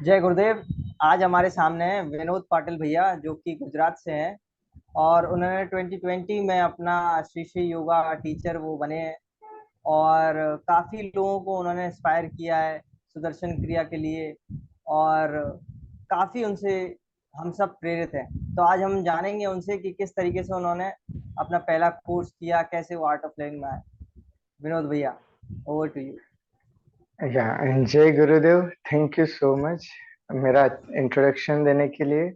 जय गुरुदेव। आज हमारे सामने हैं विनोद पाटिल भैया जो कि गुजरात से हैं। और उन्होंने 2020 में अपना श्री श्री योगा टीचर वो बने हैं। और काफी लोगों को उन्होंने इंस्पायर किया है सुदर्शन क्रिया के लिए। और काफी उनसे हम सब प्रेरित हैं। तो आज हम जानेंगे उनसे कि किस तरीके से उन्होंने अपना पहला कोर्स किया, कैसे वो आर्ट ऑफ लिविंग में आए। विनोद भैया, ओवर टू यू। या जय गुरुदेव। थैंक यू सो मच मेरा इंट्रोडक्शन देने के लिए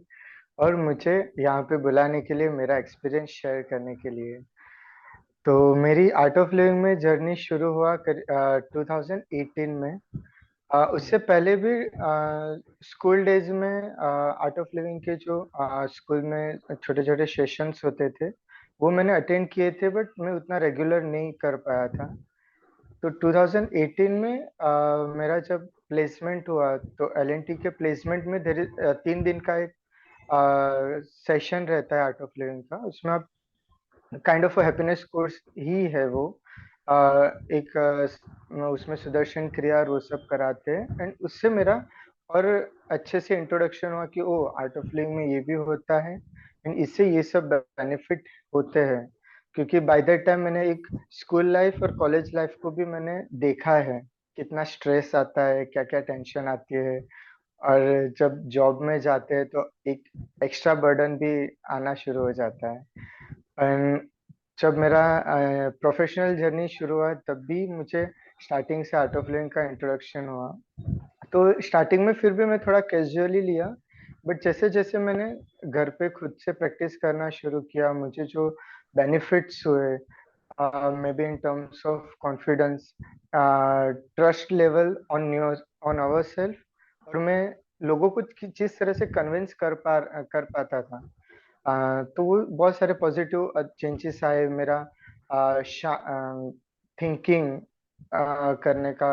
और मुझे यहाँ पे बुलाने के लिए, मेरा एक्सपीरियंस शेयर करने के लिए। तो मेरी आर्ट ऑफ लिविंग में जर्नी शुरू हुआ 2018 में। उससे पहले भी स्कूल डेज में आर्ट ऑफ लिविंग के जो स्कूल में छोटे छोटे सेशंस होते थे वो मैंने अटेंड किए थे, बट मैं उतना रेगुलर नहीं कर पाया था। तो 2018 में मेरा जब प्लेसमेंट हुआ तो एलएनटी के प्लेसमेंट में 3 दिन का एक सेशन रहता है आर्ट ऑफ लिविंग का। उसमें आप काइंड ऑफ हैप्पीनेस कोर्स ही है वो। अ, एक उसमें सुदर्शन क्रिया और वो सब कराते हैं, एंड उससे मेरा और अच्छे से इंट्रोडक्शन हुआ कि ओ आर्ट ऑफ लिविंग में ये भी होता है एंड इससे ये सब बेनिफिट होते हैं। क्योंकि बाय दैट टाइम मैंने एक स्कूल लाइफ और कॉलेज लाइफ को भी मैंने देखा है, कितना स्ट्रेस आता है, क्या क्या टेंशन आती है। और जब जॉब में जाते हैं तो एक एक्स्ट्रा बर्डन भी आना शुरू हो जाता है। एंड जब मेरा प्रोफेशनल जर्नी शुरू हुआ तब भी मुझे स्टार्टिंग से आर्ट ऑफ लिविंग का इंट्रोडक्शन हुआ। तो स्टार्टिंग में फिर भी मैं थोड़ा कैजुअली लिया, बट जैसे जैसे मैंने घर पे खुद से प्रैक्टिस करना शुरू किया, मुझे जो बेनिफिट्स हुए, maybe in terms of confidence, trust level on on our self, और मैं लोगों को जिस तरह से कन्विंस कर पाता था, तो वो बहुत सारे पॉजिटिव चेंजेस आए। मेरा थिंकिंग करने का,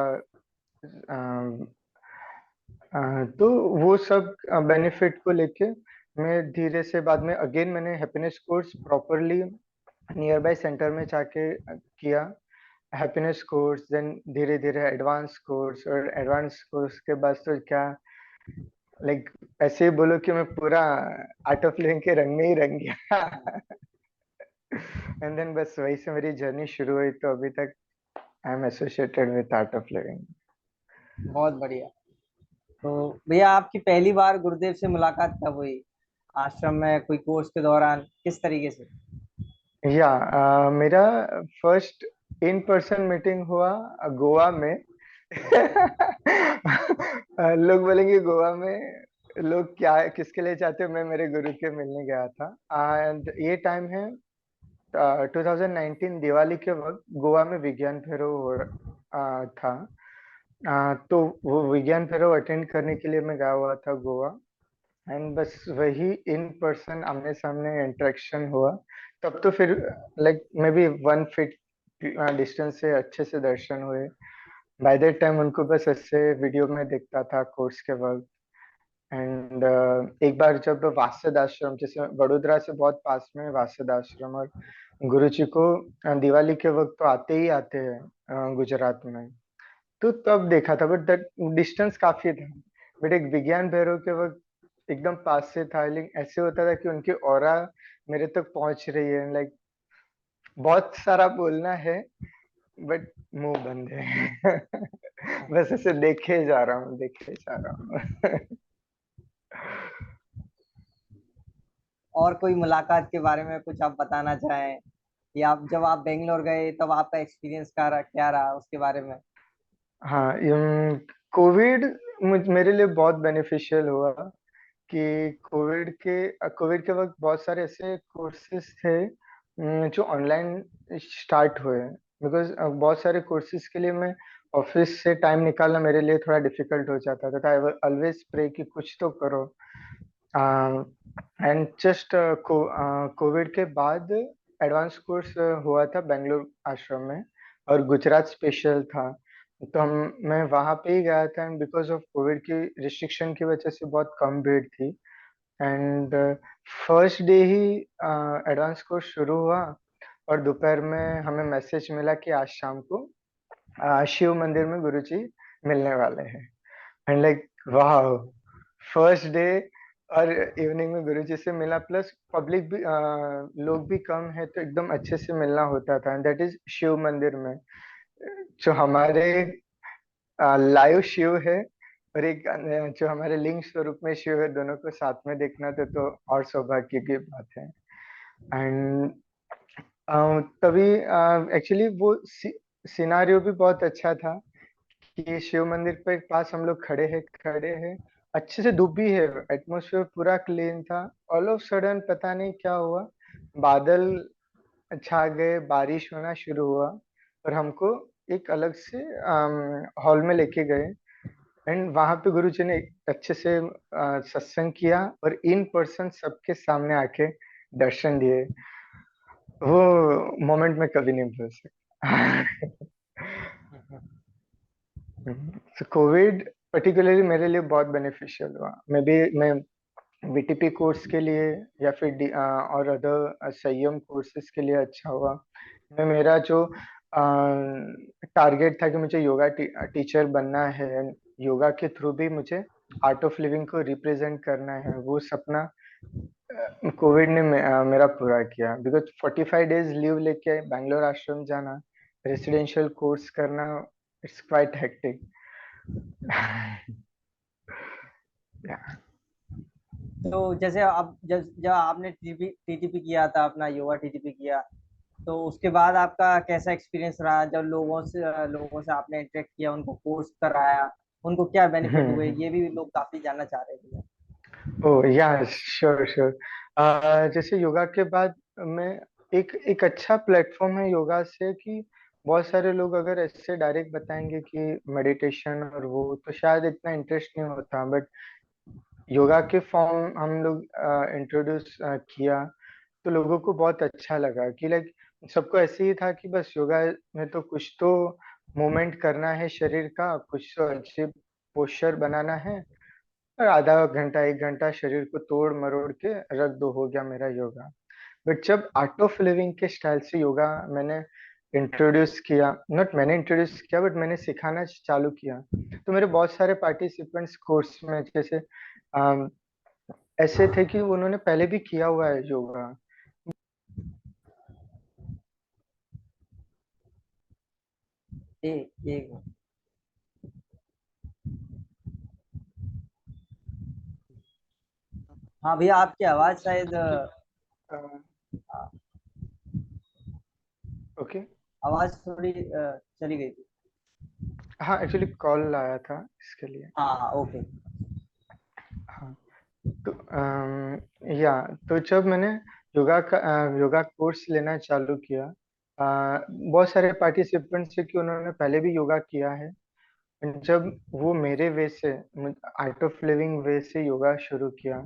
तो वो सब बेनिफिट को लेके मैं धीरे से बाद में अगेन मैंने happiness course properly near by centre में जाके किया। हैप्पीनेस कोर्स, देन धीरे धीरे एडवांस कोर्स, और एडवांस कोर्स के बाद तो क्या, लाइक ऐसे ही बोलो कि मैं पूरा आर्ट ऑफ लिविंग के रंग में ही रंग गया। एंड देन बस वही से मेरी जर्नी शुरू हुई, तो अभी तक I am associated with art of living. बहुत बढ़िया। तो भैया, आपकी पहली बार गुरुदेव से मुलाकात कब हुई? आश्रम में कोई कोर्स के दौरान, किस तरीके से? या मेरा फर्स्ट इन पर्सन मीटिंग हुआ गोवा में। लोग बोलेंगे गोवा में लोग क्या किसके लिए चाहते हो, मैं मेरे गुरु के मिलने गया था। एंड ये टाइम है 2019 दिवाली के वक्त गोवा में विज्ञान फेरो था। तो वो विज्ञान फेरो अटेंड करने के लिए मैं गया हुआ था गोवा। एंड बस वही इन पर्सन आमने सामने इंटरेक्शन हुआ। तब तो फिर like may be 1 feet distance से अच्छे से दर्शन हुए। बाय दैट टाइम उनको बस ऐसे वीडियो में देखता था कोर्स के वक्त। एंड एक बार जब वासद आश्रम, जैसे वडोदरा से बहुत पास में है वासद आश्रम, और गुरु जी को दिवाली के वक्त तो आते ही आते हैं गुजरात में। तो तब देखा था, बट दैट डिस्टेंस काफी था। बट एक विज्ञान भैरव के वक्त एकदम पास से था, लेकिन ऐसे होता था कि उनकी ऑरा मेरे तक पहुंच रही है। लाइक बहुत सारा बोलना है बट मुंह बंद है। बस ऐसे देखे जा रहा हूँ, देखे जा रहा हूँ। और कोई मुलाकात के बारे में कुछ आप बताना चाहें, या आप जब आप बेंगलोर गए तब आपका एक्सपीरियंस क्या रहा उसके बारे में? हाँ, कोविड मेरे लिए बहुत बेनिफिशियल हुआ। कि कोविड के वक्त बहुत सारे ऐसे कोर्सेज थे जो ऑनलाइन स्टार्ट हुए। बिकॉज बहुत सारे कोर्सेज के लिए मैं ऑफिस से टाइम निकालना मेरे लिए थोड़ा डिफिकल्ट हो जाता था। आई ऑलवेज प्रे कि कुछ तो करो। एंड जस्ट कोविड के बाद एडवांस कोर्स हुआ था बेंगलोर आश्रम में, और गुजरात स्पेशल था। तो मैं वहां पे ही गया था, एंड बिकॉज ऑफ कोविड की रिस्ट्रिक्शन की वजह से बहुत कम भीड़ थी। And first day he advance course शुरू हुआ, और दोपहर में हमें मैसेज मिला कि आज शाम को शिव मंदिर में गुरुजी मिलने वाले हैं। एंड लाइक वाह, फर्स्ट डे और इवनिंग में गुरुजी से मिला, प्लस पब्लिक भी लोग भी कम है तो एकदम अच्छे से मिलना होता था। दैट इज शिव मंदिर में, जो हमारे लाइव शिव है, और एक जो हमारे लिंग स्वरूप में शिव है, दोनों को साथ में देखना तो और सौभाग्य की बात है। एंड तभी एक्चुअली वो सिनारियो भी बहुत अच्छा था कि शिव मंदिर पे पास हम लोग खड़े हैं, अच्छे से धूप भी है, एटमॉस्फेयर पूरा क्लीन था। ऑल ऑफ सडन पता नहीं क्या हुआ, बादल छा गए, बारिश होना शुरू हुआ, और हमको एक अलग से हॉल में लेके गए। एंड वहां पे गुरुजी ने अच्छे से सत्संग किया और इन पर्सन सबके सामने आके दर्शन दिए। वो मोमेंट में कभी नहीं भूल सकता। कोविड पर्टिकुलरली मेरे लिए बहुत बेनिफिशियल हुआ। मैं बीटीपी कोर्स के लिए या फिर और अदर संयम कोर्सेज के लिए अच्छा हुआ। मैं मेरा जो टारगेट था कि मुझे योगा टीचर बनना है, योगा के थ्रू भी मुझे आर्ट ऑफ लिविंग को रिप्रेजेंट करना है, वो सपना कोविड ने मेरा पूरा किया। बिकॉज 45 डेज लीव लेके बैंगलोर आश्रम जाना, रेसिडेंशियल कोर्स करना, इट्स क्वाइट हेक्टिक। तो जैसे अब जब जब आपने टीटीपी किया था, अपना योगा टीटीपी किया, तो उसके बाद आपका कैसा एक्सपीरियंस रहा? जब लोगों से आपने इंटरेक्ट किया, उनको कोर्स कराया, उनको क्या बेनिफिट हुए, ये भी लोग काफी जानना चाह रहे थे। ओ या, श्योर श्योर। जैसे योगा के बाद मैं एक एक अच्छा प्लेटफॉर्म है योगा से कि बहुत सारे लोग अगर ऐसे डायरेक्ट बताएंगे कि मेडिटेशन और वो, तो शायद इतना इंटरेस्ट नहीं होता। बट योगा के फॉर्म हम लोग इंट्रोड्यूस किया तो लोगों को बहुत अच्छा लगा कि लाइक सबको ऐसे ही था कि बस योगा में तो कुछ तो मूवमेंट करना है शरीर का, कुछ तो अच्छे पोस्चर बनाना है, और आधा घंटा 1 घंटा शरीर को तोड़ मरोड़ के रख दो, हो गया मेरा योगा। बट जब आर्ट ऑफ लिविंग के स्टाइल से योगा मैंने इंट्रोड्यूस किया, नॉट मैंने इंट्रोड्यूस किया बट मैंने सिखाना चालू किया, तो मेरे बहुत सारे पार्टिसिपेंट्स कोर्स में जैसे अम, ऐसे थे कि उन्होंने पहले भी किया हुआ है योगा। एक हाँ भैया, आपकी आवाज शायद ओके। आवाज थोड़ी चली गई थी। हाँ, एक्चुअली कॉल आया था इसके लिए। हाँ हाँ, ओके। हाँ, तो या, तो जब मैंने योगा कोर्स लेना चालू किया, बहुत सारे पार्टिसिपेंट्स थे कि उन्होंने पहले भी योगा किया है। जब वो मेरे वे से, आर्ट ऑफ लिविंग वे से योगा शुरू किया,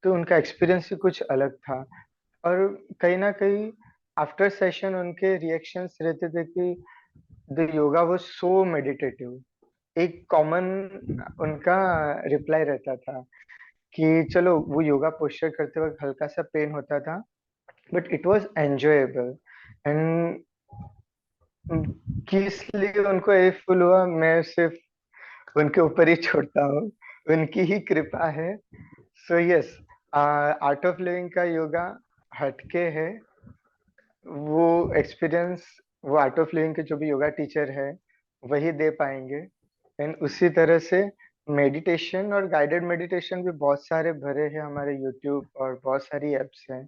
तो उनका एक्सपीरियंस ही कुछ अलग था। और कहीं ना कहीं आफ्टर सेशन उनके रिएक्शंस रहते थे कि the yoga was so meditative. एक कॉमन उनका रिप्लाई रहता था कि चलो, वो योगा पोस्चर करते वक्त हल्का सा पेन होता था, but it was enjoyable. And कि इसलिए उनको ये फील हुआ, मैं सिर्फ उनके ऊपर ही छोड़ता हूँ, उनकी ही कृपा है। So yes, art of living का योगा हटके है। वो एक्सपीरियंस वो आर्ट ऑफ लिविंग के जो भी योगा टीचर है वही दे पाएंगे। एंड उसी तरह से मेडिटेशन और गाइडेड मेडिटेशन भी बहुत सारे भरे हैं हमारे यूट्यूब और बहुत सारी एप्स हैं।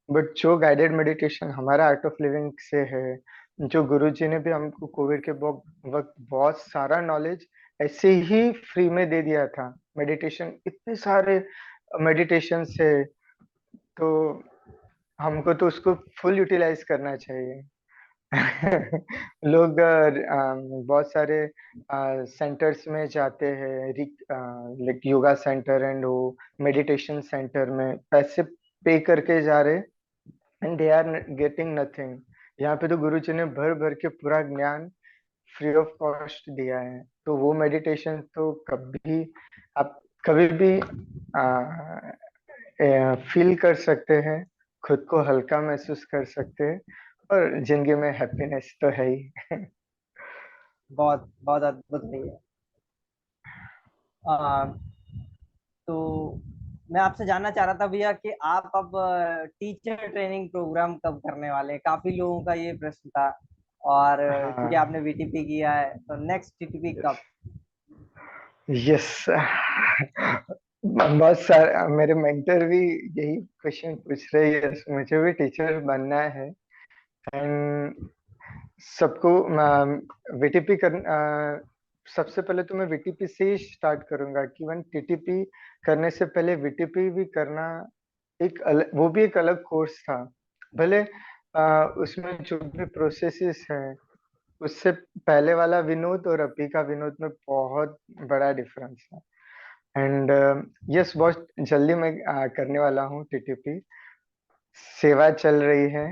बट जो गाइडेड मेडिटेशन हमारा आर्ट ऑफ लिविंग से है, जो गुरुजी ने भी हमको कोविड के वक्त बहुत सारा नॉलेज ऐसे ही फ्री में दे दिया था। मेडिटेशन इतने सारे मेडिटेशन है, तो हमको तो उसको फुल यूटिलाइज करना चाहिए। लोग बहुत सारे सेंटर्स में जाते हैं, लाइक योगा सेंटर एंड वो मेडिटेशन सेंटर में पैसे पे करके जा रहे, and they are getting nothing. यहाँ पे तो गुरुजी ने भर भर के पूरा ज्ञान फ्री ऑफ कॉस्ट दिया है। तो वो मेडिटेशन तो कभी आप कभी भी फील कर सकते हैं, खुद को हल्का महसूस कर सकते हैं, और जिंदगी में हैप्पीनेस तो है ही। बहुत बहुत अद्भुत भैया। आ, तो मैं आपसे जानना चाह रहा था भैया कि आप अब टीचर ट्रेनिंग प्रोग्राम कब करने वाले हैं, काफी लोगों का ये प्रश्न था। और क्योंकि हाँ। आपने वीटीपी किया है तो नेक्स्ट टीटीपी कब? यस। बहुत सारे मेरे मेंटर भी यही क्वेश्चन पूछ रहे हैं। यस, मुझे भी टीचर बनना है। एंड सबको वीटीपी कर सबसे पहले तो मैं वीटीपी से ही स्टार्ट करूंगा कि वन टीटीपी करने से पहले वीटीपी भी करना वो भी एक अलग कोर्स था। भले उसमें जो भी प्रोसेसेस हैं उससे पहले वाला विनोद और अभी का विनोद में बहुत बड़ा डिफरेंस है। एंड यस, बहुत जल्दी मैं करने वाला हूँ टीटीपी। सेवा चल रही है।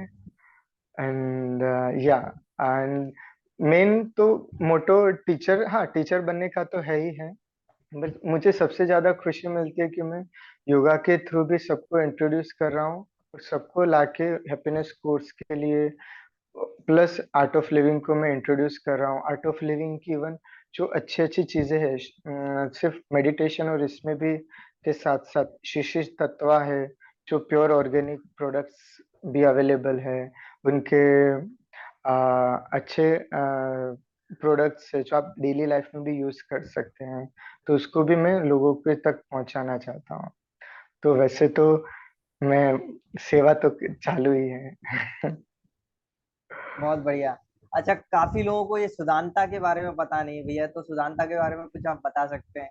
एंड या एंड मेन तो मोटो टीचर, हाँ टीचर बनने का तो है ही है। बट मुझे सबसे ज्यादा खुशी मिलती है कि मैं योगा के थ्रू भी सबको इंट्रोड्यूस कर रहा हूँ और सबको लाके हैप्पीनेस कोर्स के लिए, प्लस आर्ट ऑफ लिविंग को मैं इंट्रोड्यूस कर रहा हूँ। आर्ट ऑफ लिविंग की इवन जो अच्छी अच्छी चीजें हैं, सिर्फ मेडिटेशन और इसमें भी के साथ साथ शिशिर तत्वा है, जो प्योर ऑर्गेनिक प्रोडक्ट्स भी अवेलेबल है उनके, अच्छे प्रोडक्ट्स है जो आप डेली लाइफ में भी यूज कर सकते हैं। तो उसको भी मैं लोगों के तक पहुंचाना चाहता हूँ। तो वैसे तो मैं सेवा तो चालू ही है। बहुत बढ़िया। अच्छा, काफी लोगों को ये सुदांता के बारे में पता नहीं भैया, तो सुदांता के बारे में कुछ आप बता सकते हैं?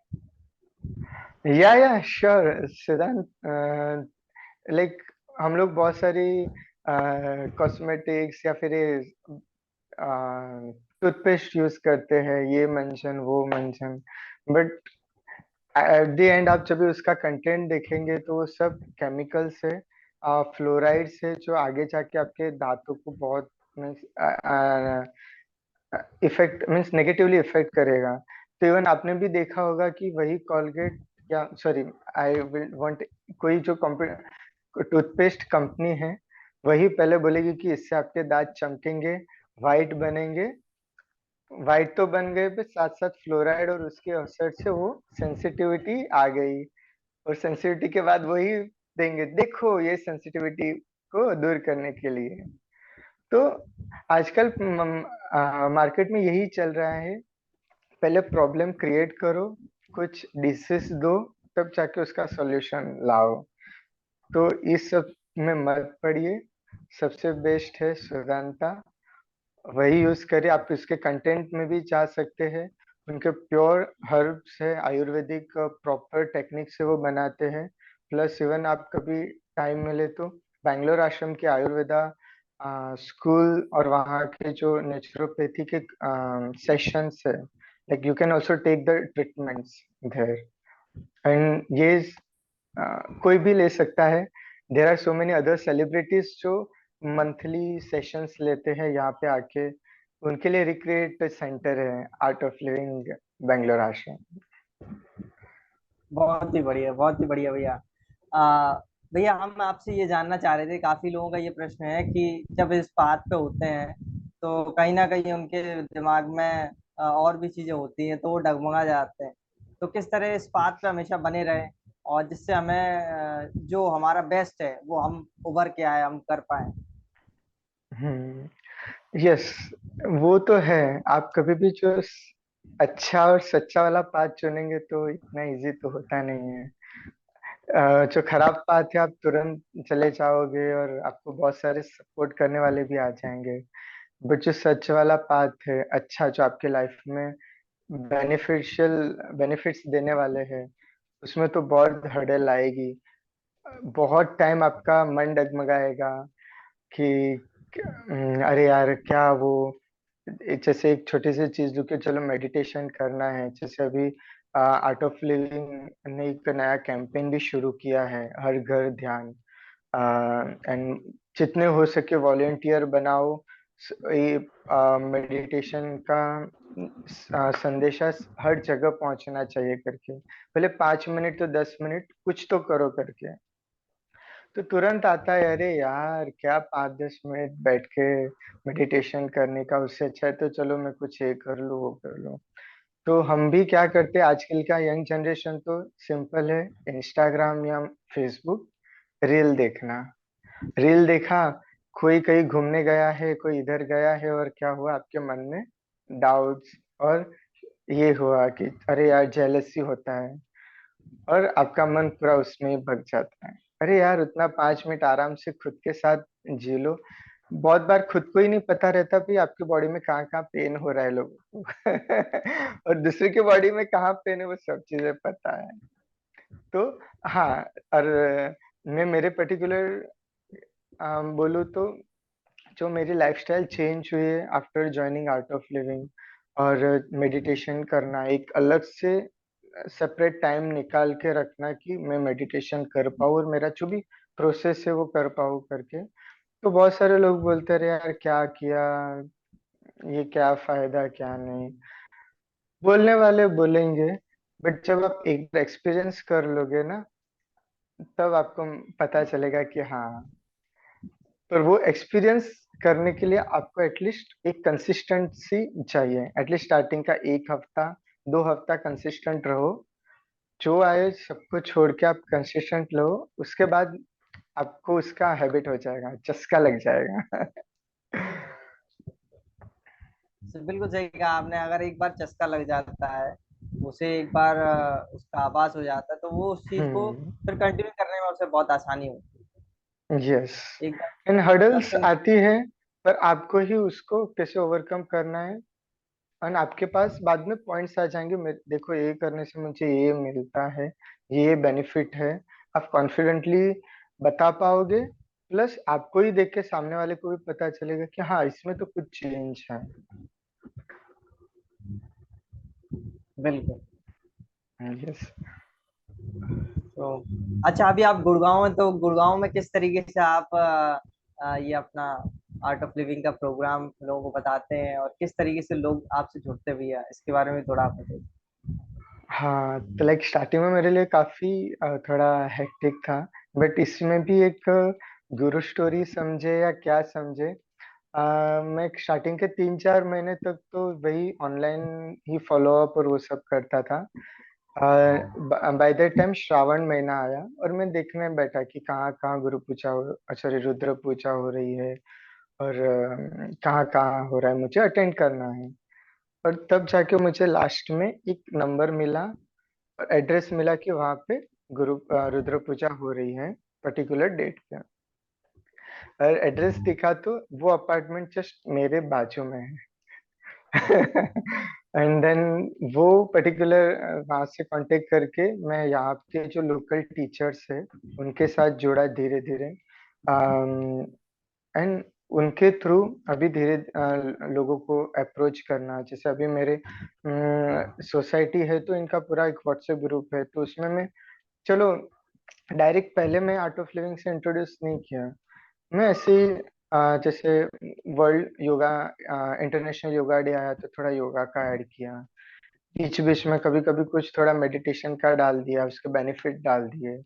या श्योर सिद्धांत। लाइक हम लोग बहुत सारी कॉस्मेटिक्स या फिर टूथपेस्ट यूज करते हैं, ये मेंशन वो mention, but at the end आप जब भी उसका कंटेंट देखेंगे तो वो सब केमिकल्स है, फ्लोराइड्स है, जो आगे जाके आपके दांतों को बहुत इफेक्ट मीन्स नेगेटिवली इफेक्ट करेगा। तो इवन आपने भी देखा होगा कि वही कॉलगेट, या सॉरी, आई विल वांट, कोई जो टूथपेस्ट कंपनी है वही पहले बोलेगी कि इससे आपके दांत चमकेंगे, वाइट बनेंगे। वाइट तो बन गए पे साथ साथ फ्लोराइड और उसके असर से वो सेंसिटिविटी आ गई, और सेंसिटिविटी के बाद वही देंगे, देखो ये सेंसिटिविटी को दूर करने के लिए। तो आजकल मार्केट में यही चल रहा है, पहले प्रॉब्लम क्रिएट करो, कुछ डिसीज दो, तब जाके उसका सॉल्यूशन लाओ। तो इस सब में मत पड़िए। सबसे बेस्ट है सुगंधा, वही यूज करिए। आप इसके कंटेंट में भी जा सकते हैं, उनके प्योर हर्ब्स है, आयुर्वेदिक प्रॉपर टेक्निक से वो बनाते हैं। प्लस इवन आप कभी टाइम मिले तो बैंगलोर आश्रम के आयुर्वेदा स्कूल और वहाँ के जो नेचुरोपैथी के सेशंस है, like you can also take the treatments there. And ये कोई भी ले सकता है। There are so many other celebrities जो मंथली सेशंस लेते हैं यहाँ पे आके, उनके लिए रिक्रिएट सेंटर है Art of Living Bangalore ashram. बहुत ही बढ़िया, बहुत ही बढ़िया भैया। भैया हम आपसे ये जानना चाह रहे थे, काफी लोगों का ये प्रश्न है कि जब इस बात पे होते हैं तो कहीं ना कहीं उनके दिमाग में और भी चीजें होती हैं तो वो डगमगा जाते हैं। तो किस तरह इस बात पे हमेशा बने रहें और जिससे हमें जो हमारा बेस्ट है वो हम उभर के आए, हम कर पाए? यस, वो तो है। आप कभी भी जो अच्छा और सच्चा वाला पाथ चुनेंगे तो इतना इजी तो होता नहीं है। जो खराब पाथ है आप तुरंत चले जाओगे और आपको बहुत सारे सपोर्ट करने वाले भी आ जाएंगे। बट जो सच वाला पाथ है, अच्छा, जो आपके लाइफ में बेनिफिशियल बेनिफिट्स देने वाले हैं, उसमें तो बहुत हर्डल आएगी। बहुत टाइम आपका मन डगमगाएगा कि अरे यार क्या वो, जैसे एक छोटी सी चीज जो कि चलो मेडिटेशन करना है, जैसे अभी आर्ट ऑफ लिविंग ने एक नया कैंपेन भी शुरू किया है, हर घर ध्यान। एंड जितने हो सके वॉलेंटियर बनाओ। ये मेडिटेशन का संदेशा हर जगह पहुंचना चाहिए करके, भले 5 मिनट तो 10 मिनट कुछ तो करो करके। तो तुरंत आता है अरे यार क्या 5-10 मिनट बैठ के मेडिटेशन करने का, उससे अच्छा है तो चलो मैं कुछ ये कर लूँ वो कर लूँ। तो हम भी क्या करते हैं, आजकल का यंग जनरेशन तो सिंपल है, इंस्टाग्राम या फेसबुक, रील देखना। रील देखा, कोई कहीं घूमने गया है, कोई इधर गया है, और क्या हुआ आपके मन में डाउट्स, और ये हुआ कि अरे यार जेलसी होता है, और आपका मन पूरा उसमें ही भग जाता है। अरे यार उतना 5 मिनट आराम से खुद के साथ जी लो। बहुत बार खुद को ही नहीं पता रहता कि आपकी बॉडी में कहाँ कहाँ पेन हो रहा है लोगों को और दूसरे की बॉडी में कहाँ पेन है वो सब चीजें पता है। तो हाँ, और मैं मेरे पर्टिकुलर बोलूँ तो जो मेरी लाइफस्टाइल चेंज हुई है after joining art of living, और मेडिटेशन करना, एक अलग से सेपरेट टाइम निकाल के रखना कि मैं मेडिटेशन कर पाऊँ और मेरा जो भी प्रोसेस है वो कर पाऊँ करके। तो बहुत सारे लोग बोलते रहे यार क्या किया, ये क्या फायदा क्या नहीं, बोलने वाले बोलेंगे, बट जब आप एक बार एक्सपीरियंस कर लोगे ना, तब आपको पता चलेगा कि हाँ। पर वो एक्सपीरियंस करने के लिए आपको एटलीस्ट एक कंसिस्टेंसी चाहिए, एटलीस्ट स्टार्टिंग का 1 हफ्ता 2 हफ्ता कंसिस्टेंट रहो। जो आए सबको छोड़ के आप कंसिस्टेंट लो, उसके बाद आपको उसका हैबिट हो जाएगा, चस्का लग जाएगा बिल्कुल सही कहा आपने। अगर एक बार चस्का लग जाता है, उसे एक बार उसका आभास हो जाता है, तो वो उस चीज को हम्म। फिर कंटिन्यू करने में उसे बहुत आसानी होती यस। है। एक बार एंड हर्डल्स पर्सन। आती है, पर आपको ही उसको कैसे ओवरकम करना है। और आपके पास बाद में पॉइंट्स आ जाएंगे, देखो ये करने से मुझे ये मिलता है, ये बेनिफिट है। आप कॉन्फिडेंटली बता पाओगे, प्लस आपको ही देख के सामने वाले को भी पता चलेगा कि हाँ इसमें तो कुछ चेंज है। बिल्कुल। यस। तो अच्छा, अभी आप गुड़गांव में, तो गुड़गांव में किस तरीके से आप ये अपना आर्ट ऑफ लिविंग का प्रोग्राम लोगों को बताते हैं, और किस तरीके से लोग आपसे जुड़ते भी हैं, इसके बारे में थोड़ा आप बताइए। हाँ, तो लाइक स्टार्टिंग में मेरे लिए काफी थोड़ा हेक्टिक था, बट इसमें भी एक गुरु स्टोरी समझे या क्या समझे, मैं स्टार्टिंग के 3-4 महीने तक तो वही ऑनलाइन ही फॉलो अप और वो सब करता था। बाय द टाइम श्रावण महीना आया और मैं देखने बैठा कि कहाँ कहाँ गुरु पूजा हो, सॉरी रुद्र पूजा हो रही है, और कहाँ कहाँ हो रहा है, मुझे अटेंड करना है। और तब जाके मुझे लास्ट में एक नंबर मिला और एड्रेस मिला कि वहाँ पे रुद्र पूजा हो रही है पर्टिकुलर डेट पे। और एड्रेस दिखा तो वो अपार्टमेंट जस्ट मेरे बाजू में है एंड देन वो पर्टिकुलर वहाँ से कांटेक्ट करके मैं यहाँ के जो लोकल टीचर्स है उनके साथ जुड़ा धीरे धीरे। एंड उनके थ्रू अभी धीरे लोगों को अप्रोच करना, जैसे अभी मेरे सोसाइटी है तो इनका पूरा एक व्हाट्सएप ग्रुप है, तो उसमें मैं, चलो डायरेक्ट पहले मैं आर्ट ऑफ लिविंग से इंट्रोड्यूस नहीं किया, मैं ऐसे ही जैसे world yoga international yoga day आया तो थोड़ा योगा का ऐड किया, बीच बीच में कभी कभी कुछ थोड़ा मेडिटेशन का डाल दिया, उसके बेनिफिट डाल दिए।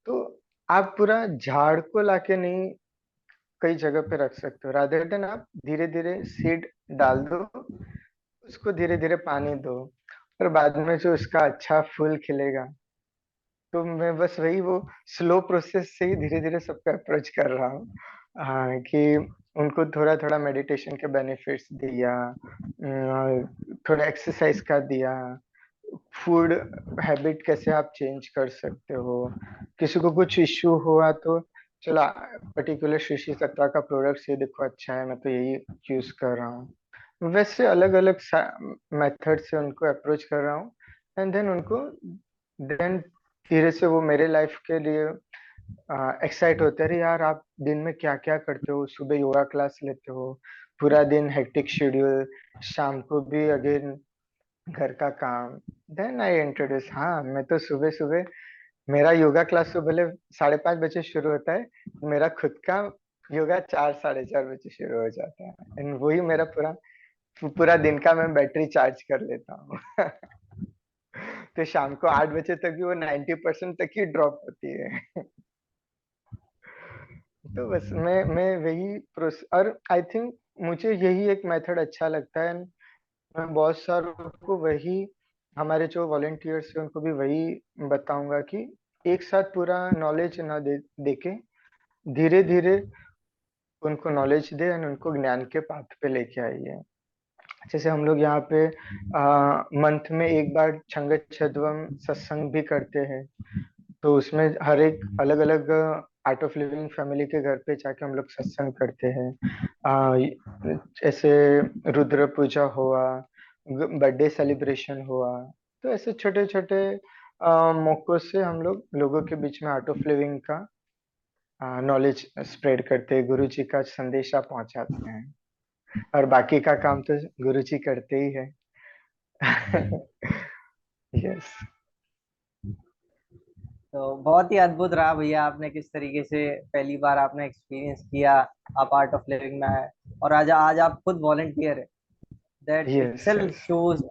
तो आप पूरा झाड़ को लाके नहीं कई जगह पे रख सकते हो, रादर देन आप धीरे धीरे सीड डाल दो, उसको धीरे धीरे पानी दो, और बाद में जो उसका अच्छा फूल खिलेगा। तो मैं बस वही वो स्लो प्रोसेस से ही धीरे धीरे सबको अप्रोच कर रहा हूँ। हाँ, कि उनको थोड़ा थोड़ा मेडिटेशन के बेनिफिट्स दिया, थोड़ा एक्सरसाइज का दिया, फूड हैबिट कैसे आप चेंज कर सकते हो, किसी को कुछ इश्यू हुआ तो चलो पर्टिकुलर श्री श्री तत्वा का प्रोडक्ट ये देखो अच्छा है, मैं तो यही यूज कर रहा हूँ। वैसे अलग अलग मेथड से उनको अप्रोच कर रहा हूँ, एंड देन उनको, देन धीरे से वो मेरे लाइफ के लिए एक्साइट होते हैं, अरे यार आप दिन में क्या क्या करते हो, सुबह योगा क्लास लेते हो, पूरा दिन हेक्टिक शेड्यूल, शाम को भी अगेन घर का काम। देन आई इंट्रोड्यूस, हाँ मैं तो सुबह सुबह, मेरा योगा क्लास तो भले 5:30 बजे शुरू होता है, मेरा खुद का योगा 4 साढ़े 4 बजे शुरू हो जाता है, एंड वही मेरा पूरा पूरा दिन का मैं बैटरी चार्ज कर लेता हूँ तो शाम को 8 बजे तक भी वो 90% तक ही ड्रॉप होती है तो बस मैं वही और आई थिंक मुझे यही एक मेथड अच्छा लगता है, मैं बहुत सारों को वही हमारे जो वॉलेंटियर्स हैं उनको भी वही बताऊंगा कि एक साथ पूरा नॉलेज ना देके धीरे धीरे उनको नॉलेज दे और उनको ज्ञान के पाथ पे लेके आइए। जैसे हम लोग यहाँ पे मंथ में एक बार छंगच्छद्वम सत्संग भी करते हैं। तो उसमें हर एक अलग अलग आर्ट ऑफ लिविंग फैमिली के घर पे जाके हम लोग सत्संग करते हैं। ऐसे रुद्र पूजा हुआ, बर्थडे सेलिब्रेशन हुआ, तो ऐसे छोटे छोटे मौकों से हम लोग लोगों के बीच में आर्ट ऑफ लिविंग का नॉलेज स्प्रेड करते हैं, गुरु जी का संदेशा पहुंचाते हैं। और बाकी का काम तो गुरु जी करते ही है। यस। तो बहुत ही अद्भुत रहा भैया, आपने किस तरीके से पहली बार आपने एक्सपीरियंस किया, आप आर्ट ऑफ लिविंग में आए, और आज आज आप खुद वॉलंटियर है। That yes itself yes. Shows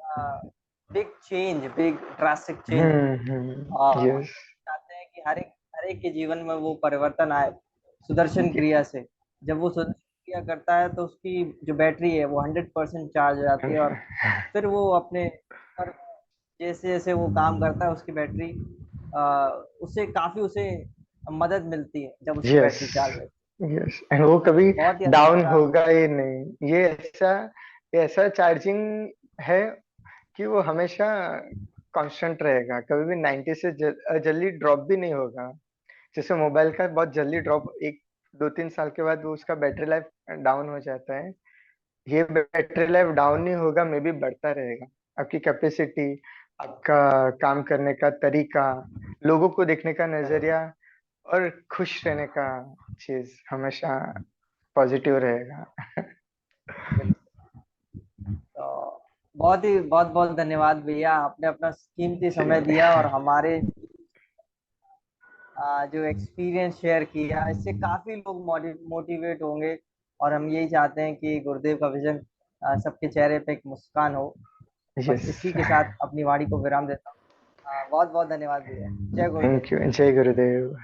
big change, big drastic change. Yes चाहते हैं कि हर एक के जीवन में वो परिवर्तन आए सुदर्शन क्रिया से। जब वो सुदर्शन क्रिया करता है तो उसकी जो बैटरी है वो 100% चार्ज हो जाती है, और फिर वो अपने पर जैसे जैसे वो काम करता है उसकी बैटरी, उससे काफी उसे मदद मिलती है जब उसकी यस बैटरी चार्ज रहती यस। एंड वो है। कभी बहुत ही अद्भुत डाउन रहा। होगा ही नहीं। ये ऐसा चार्जिंग है कि वो हमेशा कांस्टेंट रहेगा, कभी भी 90 से जल्दी ड्रॉप भी नहीं होगा। जैसे मोबाइल का बहुत जल्दी ड्रॉप, एक 2-3 साल के बाद वो उसका बैटरी लाइफ डाउन हो जाता है। ये बैटरी लाइफ डाउन नहीं होगा, मे बी बढ़ता रहेगा। आपकी कैपेसिटी, आपका काम करने का तरीका, लोगों को देखने का करेक्ट। नजरिया और खुश रहने का चीज हमेशा पॉजिटिव रहेगा। तो बहुत बहुत धन्यवाद भैया, आपने अपना कीमती समय चलिए। दिया और हमारे जो एक्सपीरियंस शेयर किया, इससे काफी लोग मोटिवेट होंगे। और हम यही चाहते हैं कि गुरुदेव का विजन सबके चेहरे पे एक मुस्कान हो। बस यस। इसी के साथ अपनी वाणी को विराम देता हूँ। बहुत बहुत धन्यवाद भैया। जय गुरुदेव। Thank you. जय गुरुदेव।